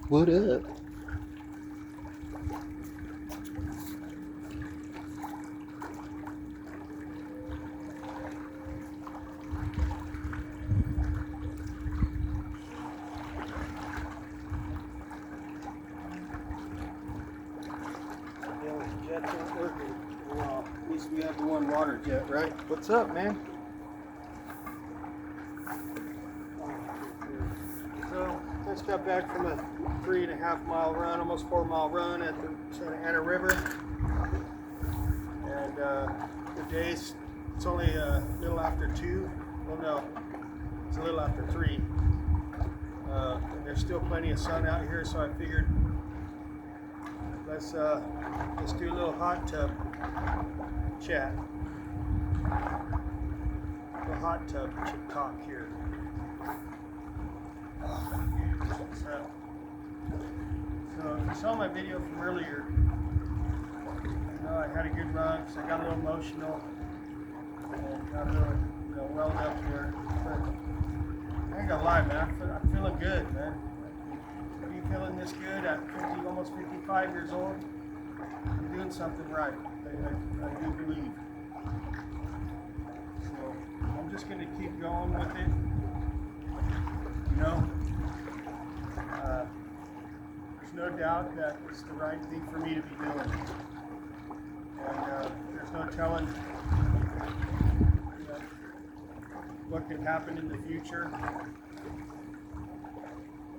What up? Yeah, jets aren't working. Well, at least we have the one water jet, right? What's up, man? So, just got back from a 3.5 mile run, almost 4 mile run at the Santa Ana River. And the day's, it's only a little after 2. Well, no, it's a little after 3. And there's still plenty of sun out here, so I figured let's do a little hot tub chat. A hot tub talk here. So you saw my video from earlier. I had a good run because I got a little emotional and got a little welled up here. But I ain't gonna lie, man. I'm feeling good, man. Are you feeling this good at 50, almost 55 years old? I'm doing something right. I do believe. So I'm just gonna keep going with it. There's no doubt that it's the right thing for me to be doing. And there's no telling what can happen in the future.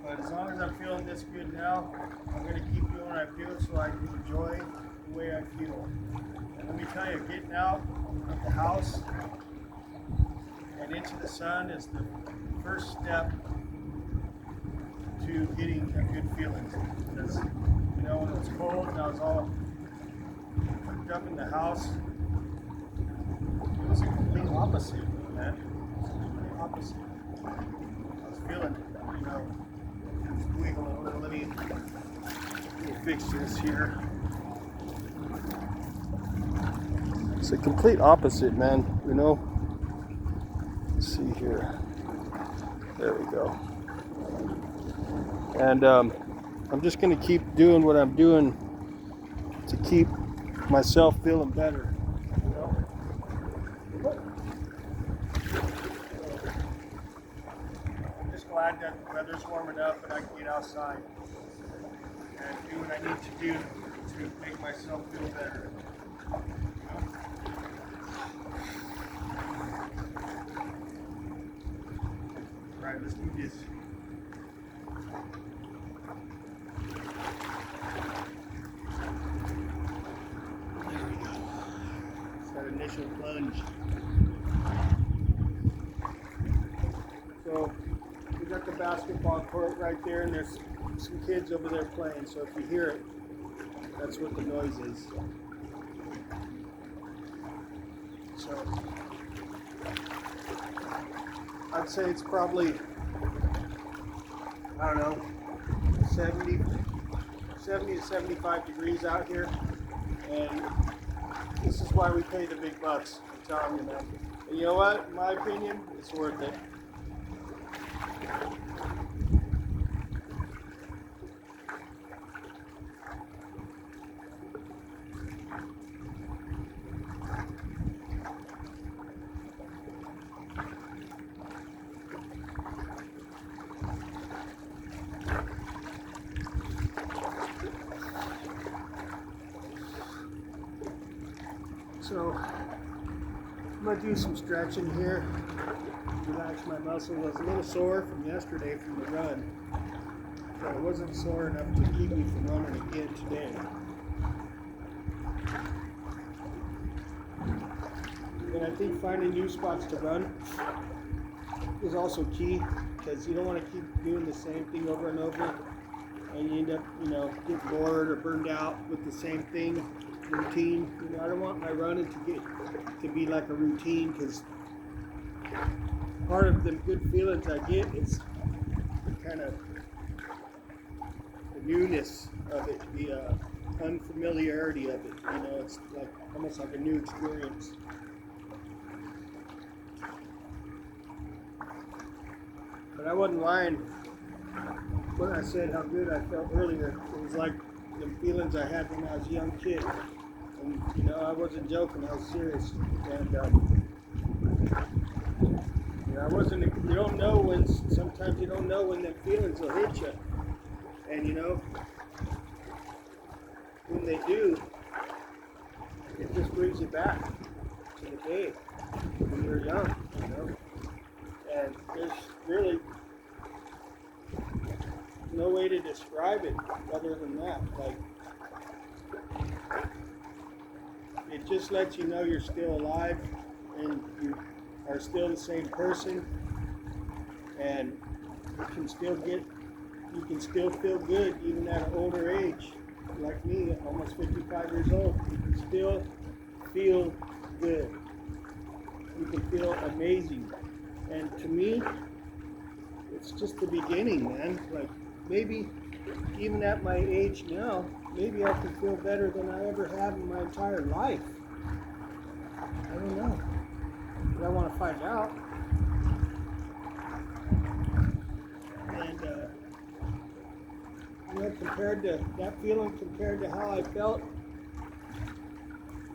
But as long as I'm feeling this good now, I'm going to keep doing what I'm doing so I can enjoy the way I feel. And let me tell you, getting out of the house and into the sun is the first step to getting a good feeling. Because, when it was cold and I was all cooped up in the house, it was a complete opposite, man. It was a complete opposite. I was feeling, wiggle a little. Let me fix this here. It's a complete opposite, man. Let's see here. There we go. And I'm just going to keep doing what I'm doing to keep myself feeling better. I'm just glad that the weather's warming up and I can get outside and do what I need to do to make myself feel better. All right, let's do this. Initial plunge. So we got the basketball court right there, and there's some kids over there playing. So if you hear it, that's what the noise is. So I'd say it's probably, I don't know, 70 to 75 degrees out here, and this is why we pay the big bucks. I'm telling you, man. And you know what? In my opinion, it's worth it. So I'm going to do some stretching here, relax my muscles. I was a little sore from yesterday from the run, but it wasn't sore enough to keep me from running again today. And I think finding new spots to run is also key, because you don't want to keep doing the same thing over and over, and you end up, getting bored or burned out with the same thing. Routine. I don't want my running to be like a routine, because part of the good feelings I get is kind of the newness of it, the unfamiliarity of it. It's like almost like a new experience. But I wasn't lying when I said how good I felt earlier, it was like the feelings I had when I was a young kid. And, you know, I wasn't joking, I was serious. And, I wasn't, you don't know when, sometimes you don't know when the feelings will hit you. And, you know, when they do, it just brings you back to the day when you were young, you know. And there's really no way to describe it other than that. Like, it just lets you know you're still alive and you are still the same person, and you can still feel good even at an older age. Like me, almost 55 years old, you can still feel good. You can feel amazing. And to me, it's just the beginning, man. Like, maybe even at my age now, maybe I can feel better than I ever have in my entire life. I don't know. But I want to find out. And, you know, compared to that feeling, compared to how I felt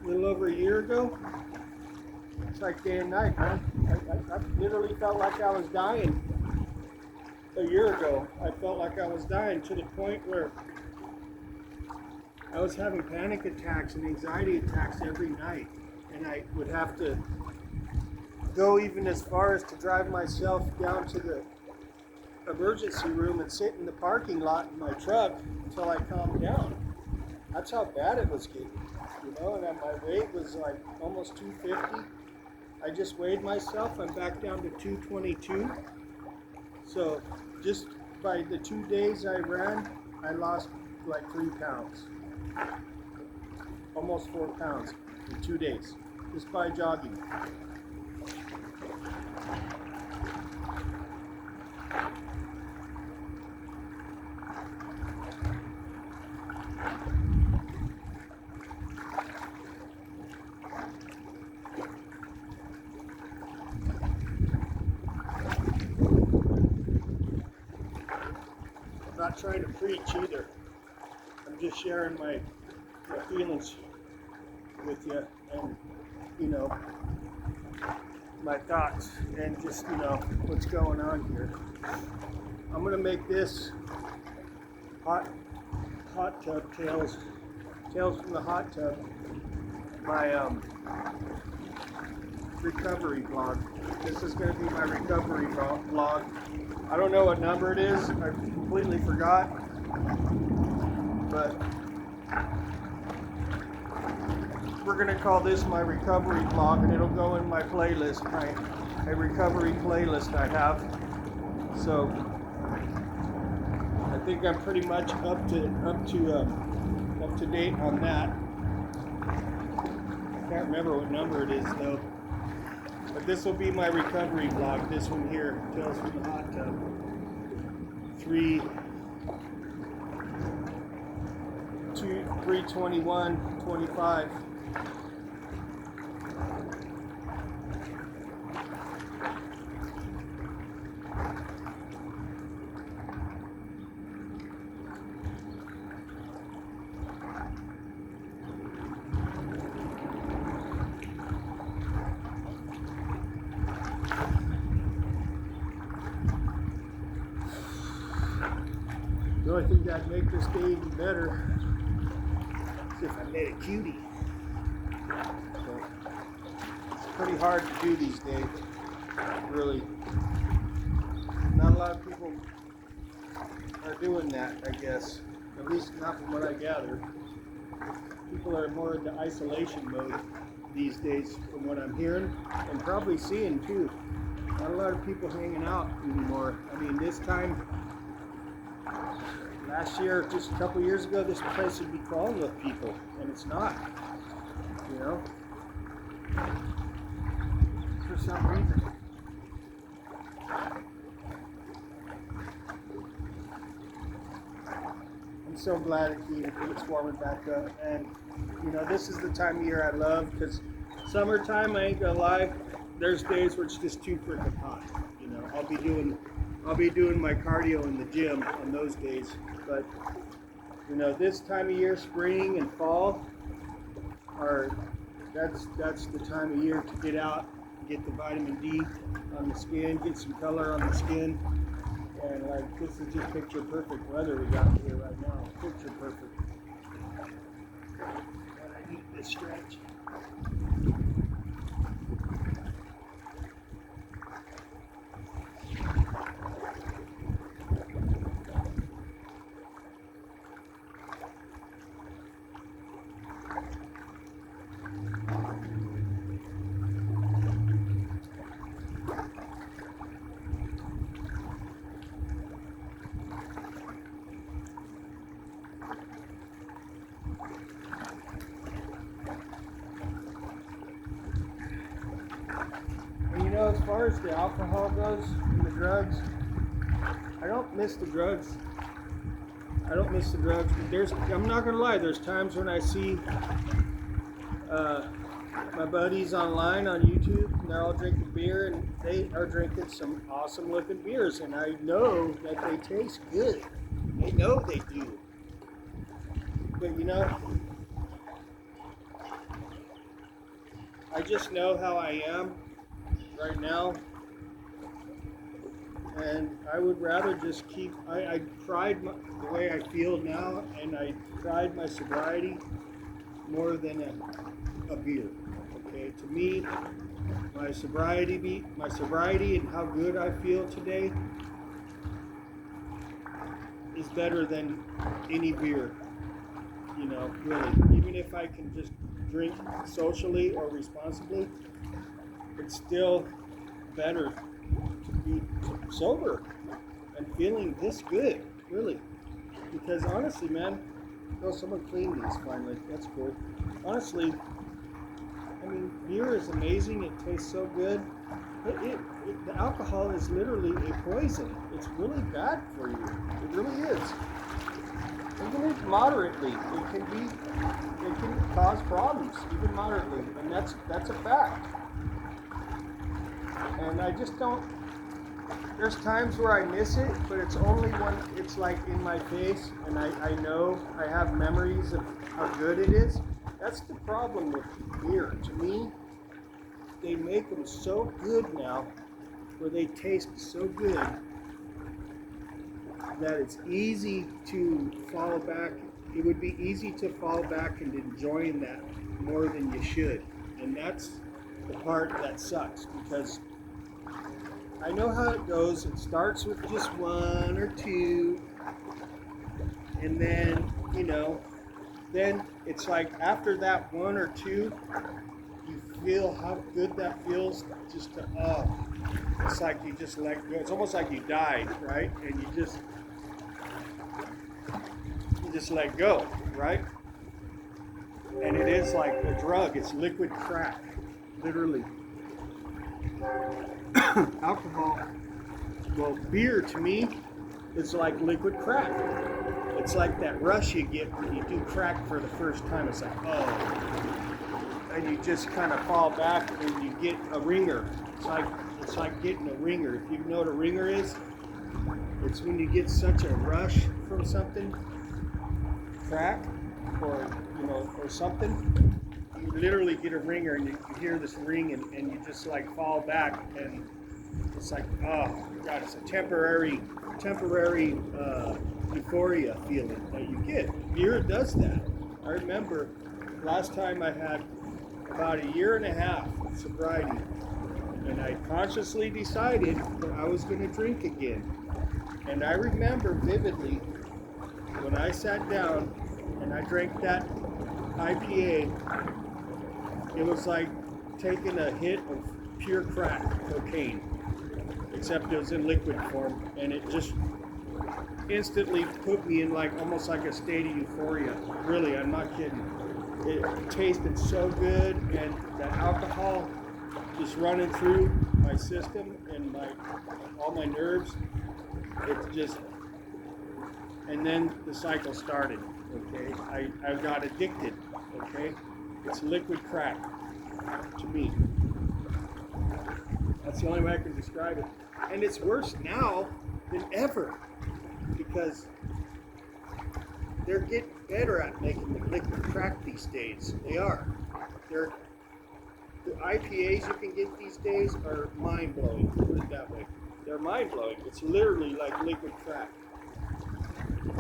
a little over a year ago, it's like day and night, man. I literally felt like I was dying. A year ago, I felt like I was dying to the point where I was having panic attacks and anxiety attacks every night. And I would have to go even as far as to drive myself down to the emergency room and sit in the parking lot in my truck until I calmed down. That's how bad it was getting, you know. And my weight was like almost 250. I just weighed myself. I'm back down to 222. So just by the 2 days I ran, I lost like 3 pounds, almost 4 pounds in 2 days, just by jogging. I'm not trying to preach either. I'm just sharing my feelings with you, and, you know, my thoughts, and just, you know, what's going on here. I'm gonna make this hot tub tales from the hot tub, my recovery blog. This is gonna be my recovery blog. I don't know what number it is. I completely forgot, but we're gonna call this my recovery blog, and it'll go in my playlist, my recovery playlist I have. So I think I'm pretty much up to date on that. I can't remember what number it is though. But this will be my recovery blog. This one here, Tales from the Hot Tub. 3/21/25. The only thing that'd make this day even better is if I made a cutie. So it's pretty hard to do these days, really. Not a lot of people are doing that, I guess. At least not from what I gather. People are more into isolation mode these days, from what I'm hearing, and probably seeing too. Not a lot of people hanging out anymore. I mean, this time last year, just a couple years ago, this place would be crawling with people, and it's not, you know, for some reason. I'm so glad it's warming back up, and, you know, this is the time of year I love, because summertime, I ain't gonna lie, there's days where it's just too freaking hot. You know, I'll be doing I'll be doing my cardio in the gym on those days. But you know, this time of year, spring and fall, that's the time of year to get out, get the vitamin D on the skin, get some color on the skin, and like this is just picture perfect weather we got here right now. Picture perfect. But I need this stretch. And you know, as far as the alcohol goes and the drugs, I don't miss the drugs. I don't miss the drugs. But I'm not gonna lie. There's times when I see my buddies online on YouTube, and they're all drinking beer, and they are drinking some awesome looking beers, and I know that they taste good. I know they do. But you know, I just know how I am right now, and I would rather just keep. I pride the way I feel now, and I pride my sobriety more than a beer. Okay, to me, my sobriety and how good I feel today is better than any beer. You know, really. Even if I can just drink socially or responsibly, it's still better to be sober and feeling this good, really. Because honestly, man, oh, someone cleaned these finally. That's cool. Honestly, I mean, beer is amazing. It tastes so good. The alcohol is literally a poison. It's really bad for you. It really is. Even moderately, it can cause problems, even moderately, and that's a fact. And I just don't. There's times where I miss it, but it's only when it's like in my face, and I know I have memories of how good it is. That's the problem with beer. To me, they make them so good now, where they taste so good, that it's easy to fall back. It would be easy to fall back into enjoying that more than you should. And that's the part that sucks, because I know how it goes. It starts with just one or two, and then, you know, then it's like after that one or two, you feel how good that feels. Just to, it's like you just let go. It's almost like you died, right? And you just let go, right? And it is like a drug. It's liquid crack, literally. Alcohol, well, beer to me is like liquid crack. It's like that rush you get when you do crack for the first time. It's like, oh, and you just kind of fall back and you get a ringer. It's like getting a ringer. If you know what a ringer is, it's when you get such a rush from something, crack, or or something. You literally get a ringer, and you hear this ring, and you just like fall back, and it's like, oh God, it's a temporary euphoria feeling that you get. Beer does that. I remember last time I had about a year and a half of sobriety, and I consciously decided that I was going to drink again. And I remember vividly when I sat down and I drank that IPA, it was like taking a hit of pure crack cocaine, except it was in liquid form, and it just instantly put me in like almost like a state of euphoria. Really, I'm not kidding. It tasted so good, and the alcohol just running through my system and all my nerves. It's just, and then the cycle started. Okay, I got addicted. Okay, it's liquid crack to me. That's the only way I can describe it. And it's worse now than ever, because they're getting better at making the liquid crack these days. They are. The IPAs you can get these days are mind-blowing, put it that way. They're mind-blowing. It's literally like liquid crack.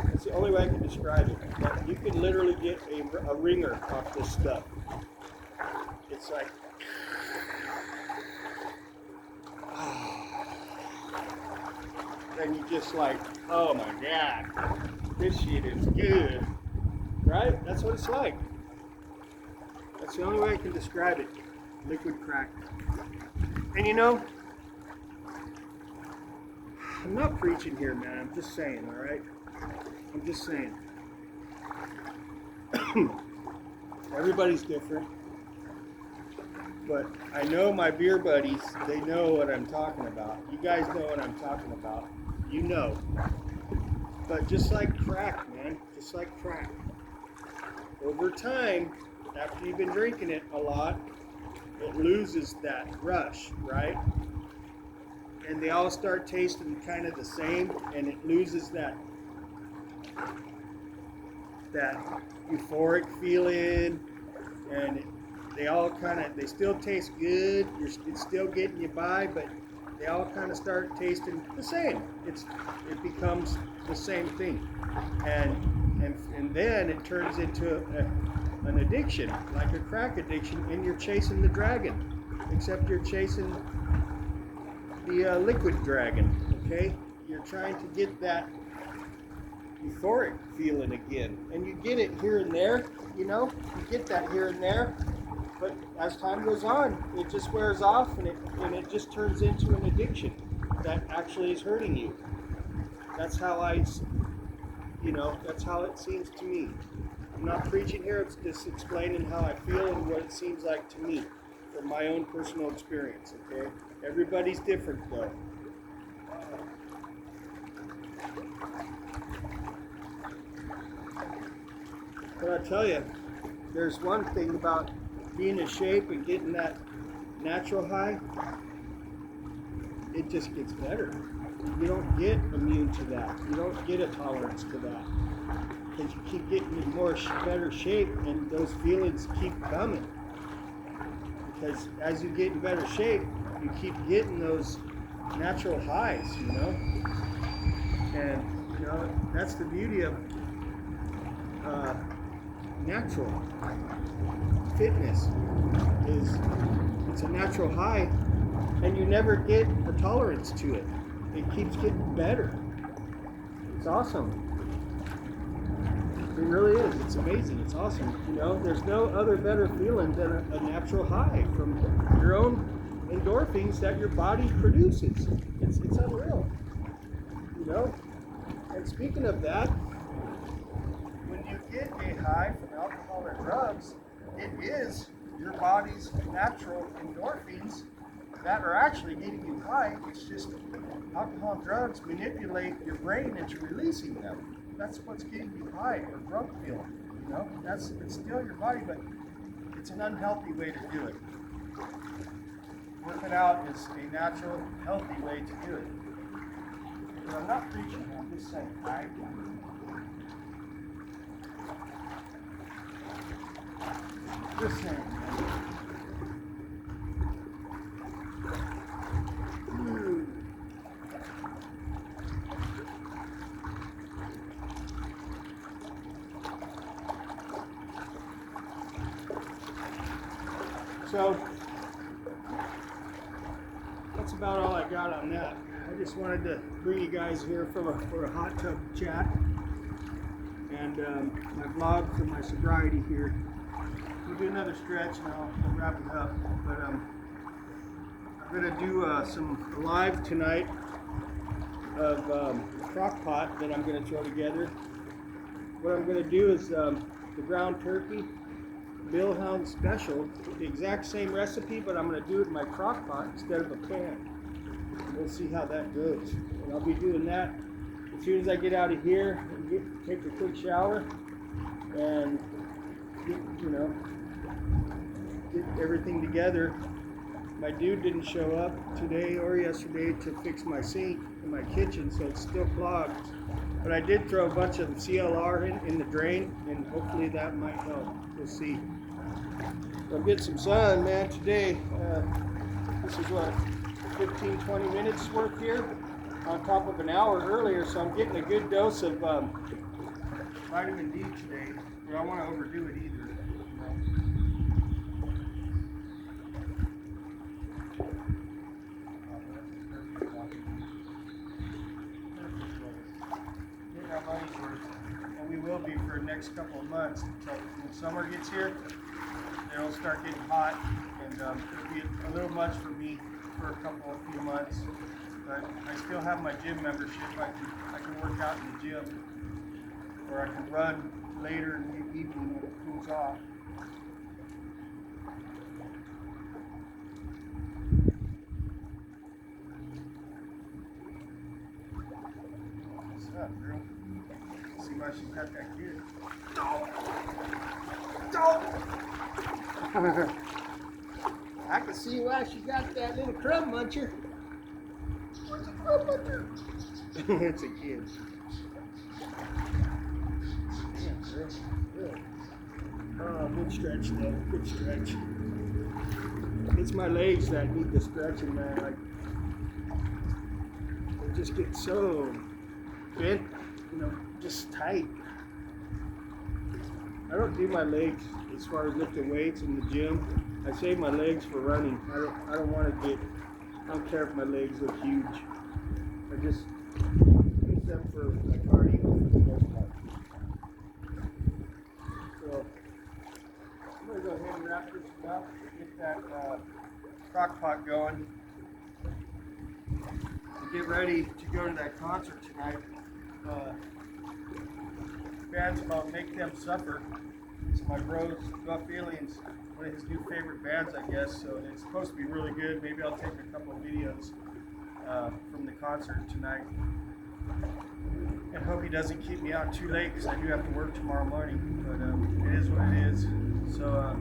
That's the only way I can describe it. But you can literally get a ringer off this stuff. It's like, and you just like, oh my God, this shit is good, right? That's what it's like. That's the only way I can describe it, liquid crack. And you know, I'm not preaching here, man, I'm just saying, all right? I'm just saying. Everybody's different. But I know my beer buddies, they know what I'm talking about. You guys know what I'm talking about. You know. But just like crack, man, just like crack. Over time, after you've been drinking it a lot, it loses that rush, right? And they all start tasting kind of the same, and it loses that euphoric feeling, and they still taste good. It's still getting you by, but they all kind of start tasting the same. It becomes the same thing, and then it turns into an addiction, like a crack addiction, and you're chasing the dragon, except you're chasing the liquid dragon. Okay, you're trying to get that euphoric feeling again, and you get it here and there. You know, you get that here and there. But as time goes on, it just wears off, and it just turns into an addiction that actually is hurting you. That's how that's how it seems to me. I'm not preaching here, it's just explaining how I feel and what it seems like to me from my own personal experience, okay? Everybody's different though. But I tell you, there's one thing about being in shape and getting that natural high, it just gets better. You don't get immune to that. You don't get a tolerance to that. Because you keep getting in better shape, and those feelings keep coming. Because as you get in better shape, you keep getting those natural highs, you know? And, you know, that's the beauty of natural fitness, is it's a natural high, and you never get a tolerance to it. It keeps getting better. It's awesome. It really is. It's amazing. It's awesome. You know, there's no other better feeling than a natural high from your own endorphins that your body produces. It's unreal. You know? And speaking of that, when you get a high from alcohol or drugs, it is your body's natural endorphins that are actually getting you high. It's just alcohol and drugs manipulate your brain into releasing them. That's what's getting you high or drunk feeling. You know, it's still your body, but it's an unhealthy way to do it. Working out is a natural, healthy way to do it. But I'm not preaching, I'm just saying, right? Just saying. So that's about all I got on that. I just wanted to bring you guys here for a hot tub chat, and my vlog for my sobriety here. We'll do another stretch and I'll wrap it up. But I'm gonna do some live tonight of a crock pot that I'm gonna throw together. What I'm gonna do is the ground turkey Billhound special, the exact same recipe, but I'm going to do it in my crock pot instead of a pan. We'll see how that goes. And I'll be doing that as soon as I get out of here and take a quick shower and get everything together. My dude didn't show up today or yesterday to fix my sink in my kitchen, so it's still clogged. But I did throw a bunch of CLR in the drain, and hopefully that might help. We'll see. I'll get some sun, man, today. This is what, 15, 20 minutes worth here on top of an hour earlier, so I'm getting a good dose of vitamin D today. But I don't want to overdo it either. Getting our money's worth, and we will be for the next couple of months until when summer gets here. It'll start getting hot, and it'll be a little much for me for a few months. But I still have my gym membership. I can work out in the gym, or I can run later in the evening when it cools off. What's up, girl? See why she's got that kid. I can see why she got that little crumb muncher. Where's the crumb muncher? It's a kid. Yeah, girl. Good. Oh, good stretch though. Good stretch. It's my legs that need the stretching, man. Like, they just get so bent, just tight. I don't do my legs as far as lifting weights in the gym. I save my legs for running. I don't care if my legs look huge. I just use them for my cardio for the most part. So I'm gonna go ahead and wrap this up, get that crock pot going, and get ready to go to that concert tonight. Band's called Make Them Suffer. It's my bro's Rough Aliens, one of his new favorite bands, I guess. So it's supposed to be really good. Maybe I'll take a couple of videos from the concert tonight. And hope he doesn't keep me out too late, because I do have to work tomorrow morning. But it is what it is. So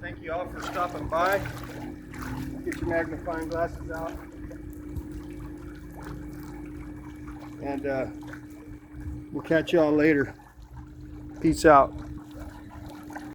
thank you all for stopping by. Get your magnifying glasses out. And we'll catch y'all later. Peace out.